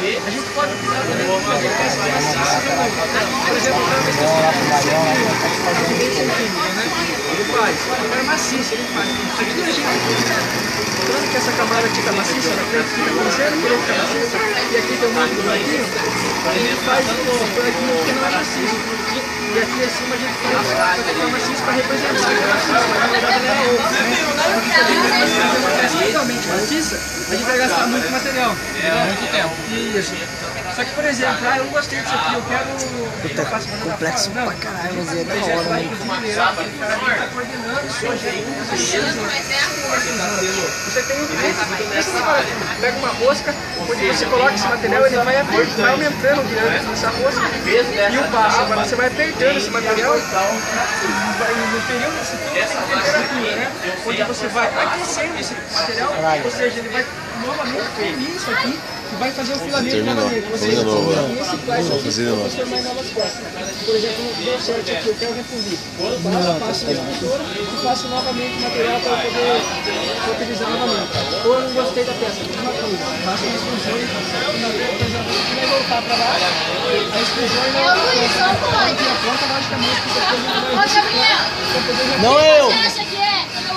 A gente pode optar também por fazer peça maciça. Por exemplo, ele faz, é maciça, ele faz. Aqui a gente tanto que essa camada aqui tá maciça, na frente fica crescendo, por fica maciça, e aqui tem um monte de buraquinho, a gente faz um buraquinho que não é maciço. E aqui acima a gente faz uma maciça para representar que é maciça, mas na verdade ela é outra, né? Se fazer uma peça totalmente maciça, a gente vai gastar muito material. Muito tempo. Isso. Só que, por exemplo, eu gostei disso aqui, eu quero... Puta, complexo pra caralho, mas é da hora, né? Você tem um pega uma rosca, onde você coloca esse material, ele vai aumentando o diâmetro dessa rosca e o passo. Agora você vai apertando esse material no período dessa temperatura, né? Onde você vai aquecendo esse material, ou seja, ele vai novamente ferrir isso aqui e vai fazer o filamento novamente. Ou seja, esse plástico aqui vai transformar em novas peças. Por exemplo, deu certo aqui, eu quero refundir. Passo a escultura e faço novamente o material para poder utilizar novamente. Ou eu não gostei da peça, mesma coisa. Faço uma exclusão e vai voltar para lá. A exclusão e não a ponta, logicamente, que depois não vai Não é eu!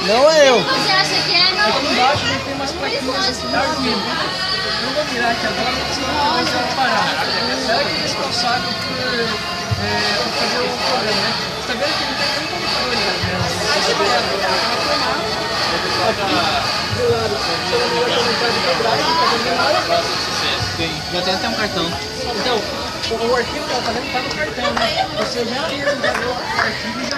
Não é eu! Você acha que é? Não. Aqui embaixo tem umas plaquinhas assim de argumento. Não vou virar aqui agora, porque senão eu vou parar. Ela que é responsável por fazer o programa, né? Você tá vendo que não tem nem computador ligado nela. Aqui do lado, se eu não me engano, está de pendrive, não está vendo nada. Já tem até um cartão. Então, o arquivo que ela está vendo está no cartão, né? Você já leu o arquivo e já